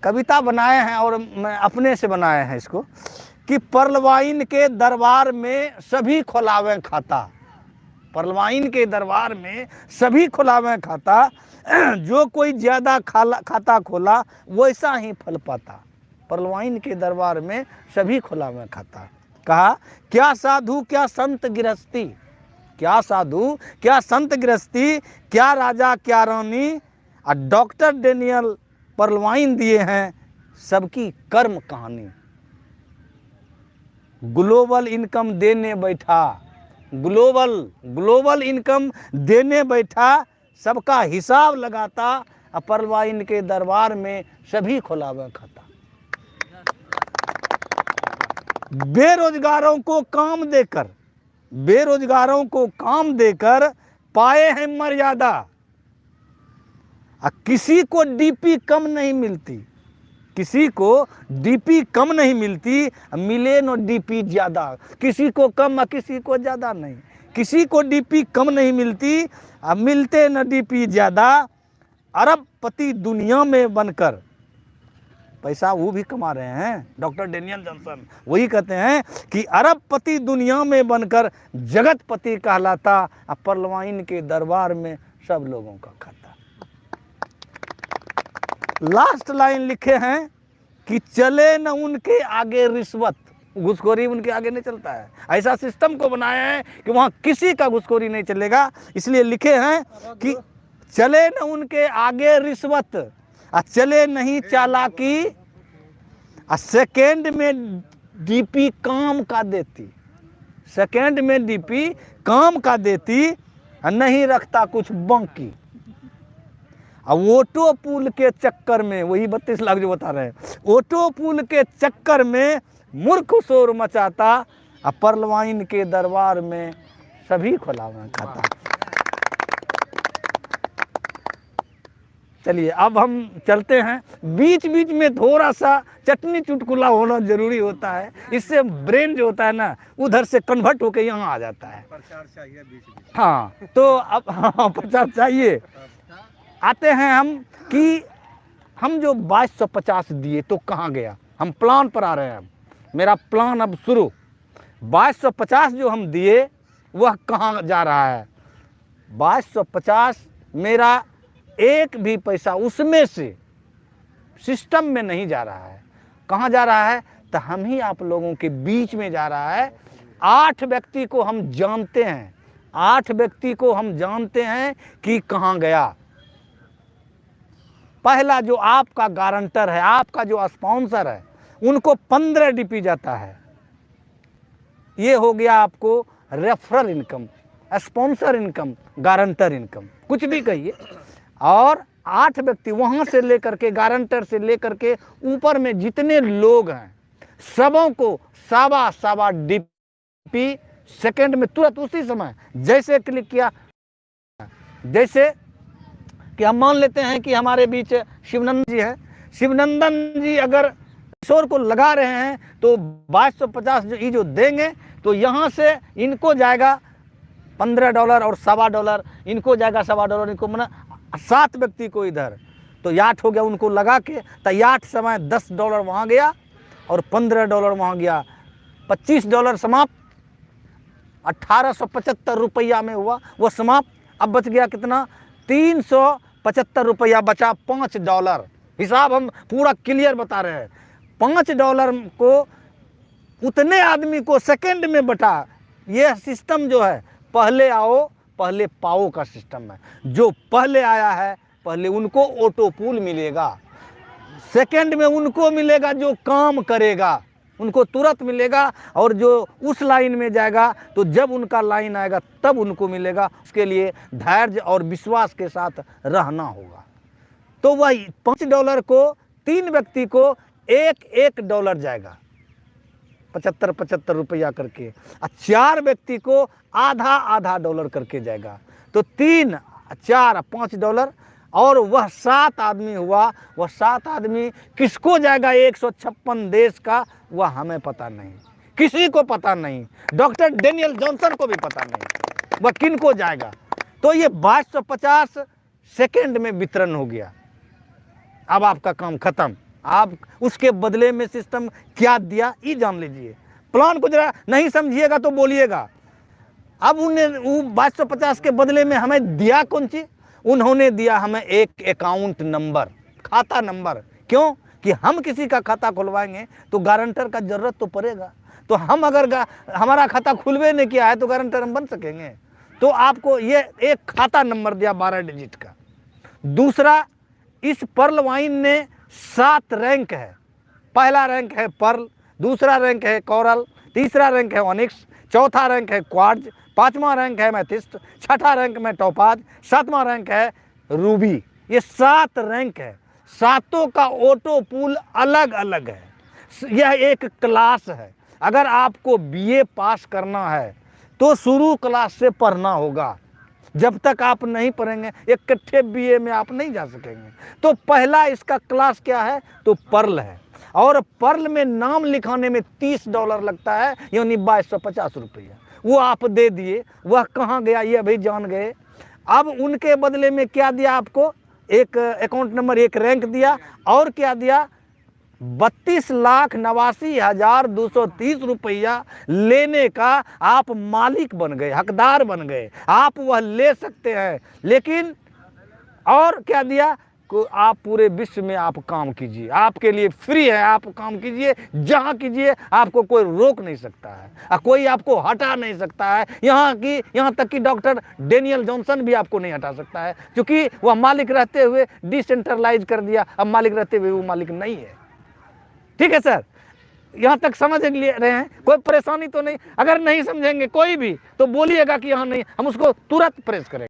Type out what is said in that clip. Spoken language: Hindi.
कविता बनाए हैं और मैं अपने से बनाए हैं इसको कि परलवाइन के दरबार में सभी खुलावे खाता, परलवाइन के दरबार में सभी खुलावे खाता, जो कोई ज़्यादा खाता खोला वैसा ही फल पाता। परलवाइन के दरबार में सभी खुलावे खाता। कहा क्या साधु क्या संत गृहस्थी, क्या साधु क्या संत गृहस्थी, क्या राजा क्या रानी, और डॉक्टर डेनियल परलवाइन दिए हैं सबकी कर्म कहानी। ग्लोबल इनकम देने बैठा, ग्लोबल इनकम देने बैठा, सबका हिसाब लगाता, और परलवाइन के दरबार में सभी खुलावे खाता। बेरोजगारों को काम देकर, बेरोजगारों को काम देकर पाए हैं मर्यादा, किसी को डीपी कम नहीं मिलती, किसी को डीपी कम नहीं मिलती, मिले न डीपी ज़्यादा, किसी को कम किसी को ज़्यादा नहीं, किसी को डीपी कम नहीं मिलती, अब मिलते न डीपी ज़्यादा। अरबपति दुनिया में बनकर, पैसा वो भी कमा रहे हैं, डॉक्टर डेनियल जॉनसन वही कहते हैं कि अरबपति दुनिया में बनकर जगतपति कहलाता, अब परलवाइन के दरबार में सब लोगों का खाता। लास्ट लाइन लिखे हैं कि चले न उनके आगे रिश्वत, घुसखोरी उनके आगे नहीं चलता है। ऐसा सिस्टम को बनाया है कि वहाँ किसी का घुसखोरी नहीं चलेगा, इसलिए लिखे हैं कि चले न उनके आगे रिश्वत, चले नहीं चालाकी, सेकेंड में डीपी काम का देती, सेकेंड में डीपी काम का देती, नहीं रखता कुछ बाकी। अब ऑटो पुल के चक्कर में, वही 32 लाख जो बता रहे हैं, ऑटो पुल के चक्कर में मूर्ख शोर मचाता, और परलवाइन के दरबार में सभी खुलावे खाता। चलिए अब हम चलते हैं, बीच बीच में थोड़ा सा चटनी चुटकुला होना जरूरी होता है, इससे ब्रेन जो होता है ना उधर से कन्वर्ट होकर यहाँ आ जाता है। प्रचार चाहिए बीच बीच। हाँ तो अब हाँ प्रचार चाहिए। आते हैं हम कि हम जो 2250 दिए तो कहाँ गया, हम प्लान पर आ रहे हैं। मेरा प्लान अब शुरू, 2250 जो हम दिए वह कहाँ जा रहा है। 2250 मेरा एक भी पैसा उसमें से सिस्टम में नहीं जा रहा है। कहाँ जा रहा है, तो हम ही आप लोगों के बीच में जा रहा है। 8 व्यक्ति को हम जानते हैं, 8 व्यक्ति को हम जानते हैं कि कहाँ गया। पहला जो आपका गारंटर है, आपका जो स्पॉन्सर है, उनको 15 डीपी जाता है। ये हो गया आपको referral income, sponsor income, guarantor income, कुछ भी कहिए। और 8 व्यक्ति वहाँ से लेकर के, गारंटर से लेकर के ऊपर में जितने लोग हैं, सबों को सवा डीपी सेकंड में तुरंत उसी समय जैसे क्लिक किया, जैसे कि हम मान लेते हैं कि हमारे बीच शिवनंदन जी है, शिवनंदन जी अगर किशोर को लगा रहे हैं तो 2250 जो देंगे तो यहाँ से इनको जाएगा $15 और $1.25, इनको जाएगा $1.25, इनको मना 7 व्यक्ति को इधर, तो 8 हो गया उनको लगा के, तो 8 समय $10 वहाँ गया और $15 वहाँ गया, $25 समाप्त, 1875 रुपया में हुआ वो समाप्त। अब बच गया कितना, 375 रुपया बचा, $5। हिसाब हम पूरा क्लियर बता रहे हैं। $5 को उतने आदमी को सेकंड में बटा। ये सिस्टम जो है पहले आओ पहले पाओ का सिस्टम है। जो पहले आया है पहले उनको ऑटो पूल मिलेगा, सेकंड में उनको मिलेगा जो काम करेगा, उनको तुरंत मिलेगा, और जो उस लाइन में जाएगा तो जब उनका लाइन आएगा तब उनको मिलेगा। उसके लिए धैर्य और विश्वास के साथ रहना होगा। तो वही $5 को 3 व्यक्ति को $1 जाएगा, 75 रुपया करके, और 4 व्यक्ति को आधा $1 करके जाएगा, तो 3, 4, $5। और वह 7 आदमी हुआ, वह 7 आदमी किसको जाएगा 156 देश का, वह हमें पता नहीं, किसी को पता नहीं, डॉक्टर डेनियल जॉनसन को भी पता नहीं वह किन को जाएगा। तो ये 2250 सेकंड में वितरण हो गया। अब आपका काम खत्म, आप उसके बदले में सिस्टम क्या दिया ये जान लीजिए। प्लान को जरा नहीं समझिएगा तो बोलिएगा। अब उन्हें वो 2250 के बदले में हमें दिया कौन चीज? उन्होंने दिया हमें एक अकाउंट नंबर, खाता नंबर। क्यों? कि हम किसी का खाता खुलवाएंगे तो गारंटर का जरूरत तो पड़ेगा। तो हम अगर हमारा खाता खुलवे नहीं किया है तो गारंटर हम बन सकेंगे? तो आपको ये एक खाता नंबर दिया 12 डिजिट का। दूसरा, इस पर्ल वाइन ने 7 रैंक है। पहला रैंक है पर्ल, दूसरा रैंक है कोरल, तीसरा रैंक है ऑनिक्स, चौथा रैंक है क्वार्ट्ज, पांचवा रैंक है मैथिस्ट, छठा रैंक में टोपाज, सातवां रैंक है रूबी। ये 7 रैंक है। सातों का ऑटो पूल अलग अलग है। यह एक क्लास है। अगर आपको बीए पास करना है तो शुरू क्लास से पढ़ना होगा। जब तक आप नहीं पढ़ेंगे इकट्ठे बीए में आप नहीं जा सकेंगे। तो पहला इसका क्लास क्या है? तो पर्ल है। और पर्ल में नाम लिखाने में $30 लगता है, यानी 2250 रुपया। वो आप दे दिए, वह कहाँ गया ये अभी जान गए। अब उनके बदले में क्या दिया आपको? एक अकाउंट नंबर, एक रैंक दिया, और क्या दिया? 32,89,230 रुपया लेने का आप मालिक बन गए, हकदार बन गए। आप वह ले सकते हैं। लेकिन और क्या दिया? को आप पूरे विश्व में आप काम कीजिए, आपके लिए फ्री है। आप काम कीजिए, जहाँ कीजिए, आपको कोई रोक नहीं सकता है, कोई आपको हटा नहीं सकता है। यहाँ तक कि डॉक्टर डेनियल जॉनसन भी आपको नहीं हटा सकता है, क्योंकि वह मालिक रहते हुए डिसेंट्रलाइज कर दिया। अब मालिक रहते हुए वो मालिक नहीं है। ठीक है सर, यहाँ तक समझ रहे हैं? कोई परेशानी तो नहीं? अगर नहीं समझेंगे कोई भी तो बोलिएगा कि यहाँ नहीं, हम उसको तुरंत प्रेस करेंगे।